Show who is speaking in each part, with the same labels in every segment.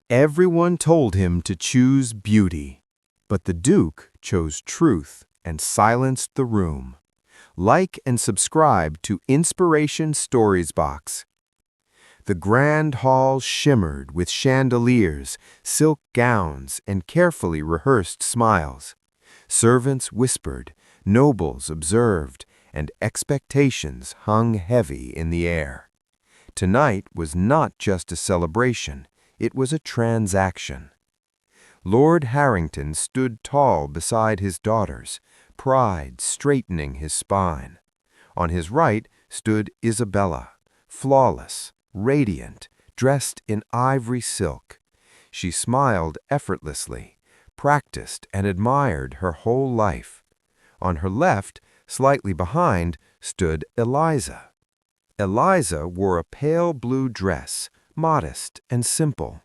Speaker 1: Everyone told him to choose beauty, but the Duke chose truth and silenced the room. Like and subscribe to Inspiration Stories Box. The grand hall shimmered with chandeliers, silk gowns, and carefully rehearsed smiles. Servants whispered, nobles observed, and expectations hung heavy in the air. Tonight was not just a celebration, it was a transaction. Lord Harrington stood tall beside his daughters, pride straightening his spine. On his right stood Isabella, flawless, radiant, dressed in ivory silk. She smiled effortlessly, practiced and admired her whole life. On her left, slightly behind, stood Eliza. Eliza wore a pale blue dress, modest and simple.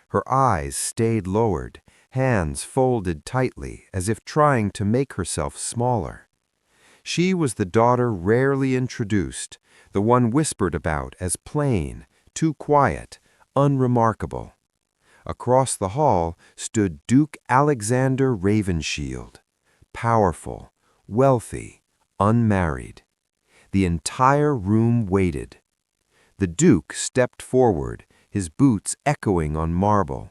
Speaker 1: Her eyes stayed lowered, hands folded tightly as if trying to make herself smaller. She was the daughter rarely introduced, the one whispered about as plain, too quiet, unremarkable. Across the hall stood Duke Alexander Ravenshield, powerful, wealthy, unmarried. The entire room waited. The Duke stepped forward, his boots echoing on marble.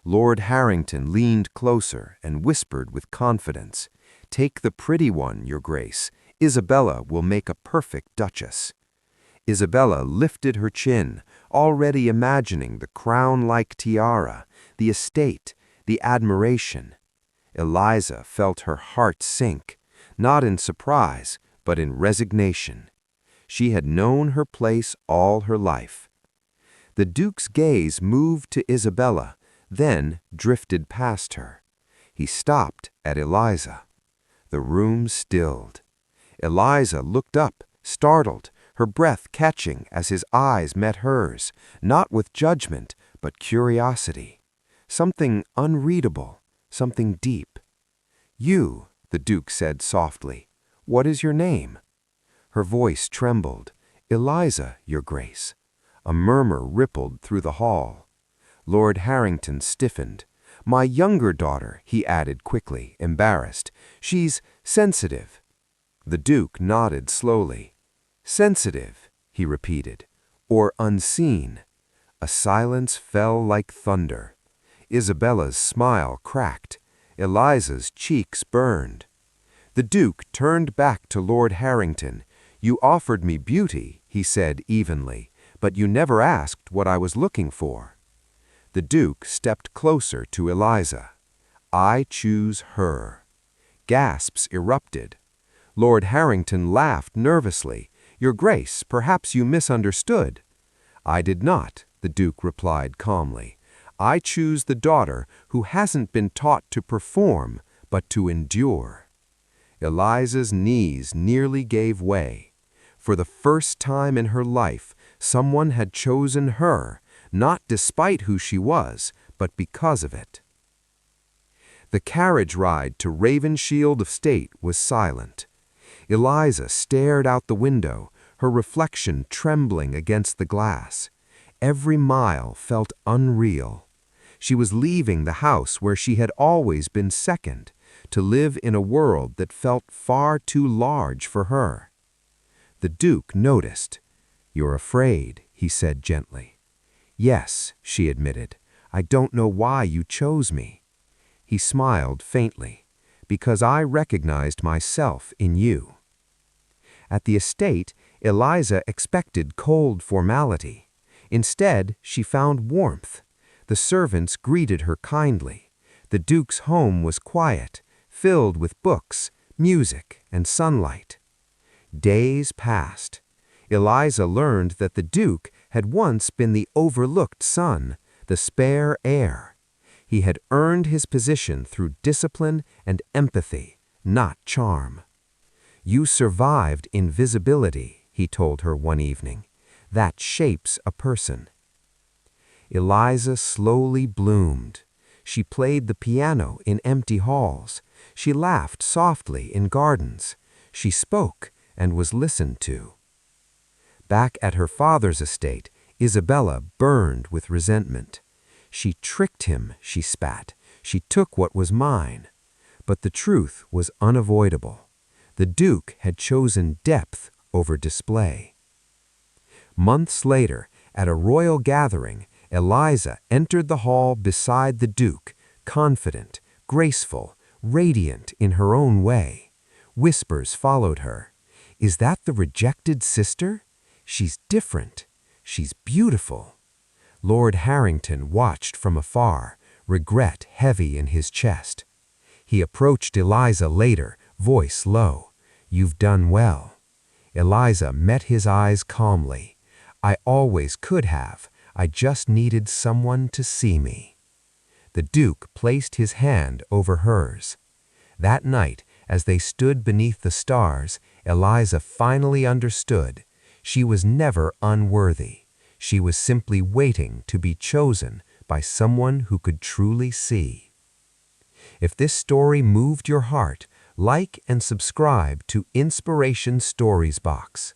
Speaker 1: Lord Harrington leaned closer and whispered with confidence, "Take the pretty one, Your Grace. Isabella will make a perfect duchess." Isabella lifted her chin, already imagining the crown-like tiara, the estate, the admiration. Eliza felt her heart sink, not in surprise, but in resignation. She had known her place all her life. The Duke's gaze moved to Isabella, then drifted past her. He stopped at Eliza. The room stilled. Eliza looked up, startled, her breath catching as his eyes met hers, not with judgment, but curiosity. Something unreadable, something deep. "You," the Duke said softly, "what is your name?" Her voice trembled. "Eliza, Your Grace." A murmur rippled through the hall. Lord Harrington stiffened. "My younger daughter," he added quickly, embarrassed. "She's sensitive." The Duke nodded slowly. "Sensitive," he repeated, "or unseen." A silence fell like thunder. Isabella's smile cracked. Eliza's cheeks burned. The Duke turned back to Lord Harrington. "You offered me beauty," he said evenly, "but you never asked what I was looking for." The Duke stepped closer to Eliza. "I choose her." Gasps erupted. Lord Harrington laughed nervously. "Your Grace, perhaps you misunderstood." "I did not," the Duke replied calmly. "I choose the daughter who hasn't been taught to perform, but to endure." Eliza's knees nearly gave way. For the first time in her life, someone had chosen her, not despite who she was, but because of it. The carriage ride to Ravenshield Estate was silent. Eliza stared out the window, her reflection trembling against the glass. Every mile felt unreal. She was leaving the house where she had always been second, to live in a world that felt far too large for her. The Duke noticed. "You're afraid," he said gently. "Yes," she admitted. "I don't know why you chose me." He smiled faintly. "Because I recognized myself in you." At the estate, Eliza expected cold formality. Instead, she found warmth. The servants greeted her kindly. The Duke's home was quiet, filled with books, music, and sunlight. Days passed. Eliza learned that the Duke had once been the overlooked son, the spare heir. He had earned his position through discipline and empathy, not charm. "You survived invisibility," he told her one evening. "That shapes a person." Eliza slowly bloomed. She played the piano in empty halls. She laughed softly in gardens. She spoke and was listened to. Back at her father's estate, Isabella burned with resentment.
Speaker 2: She tricked him, she spat. She took what was mine. But the truth was unavoidable. The Duke had chosen depth over display. Months later, at a royal gathering, Eliza entered the hall beside the Duke, confident, graceful, radiant in her own way. Whispers followed her. "Is that the rejected sister? She's different. She's beautiful." Lord Harrington watched from afar, regret heavy in his chest. He approached Eliza later, voice low. "You've done well." Eliza met his eyes calmly. "I always could have. I just needed someone to see me." The Duke placed his hand over hers. That night, as they stood beneath the stars, Eliza finally understood. She was never unworthy. She was simply waiting to be chosen by someone who could truly see. If this story moved your heart, like and subscribe to Inspiration Stories Box.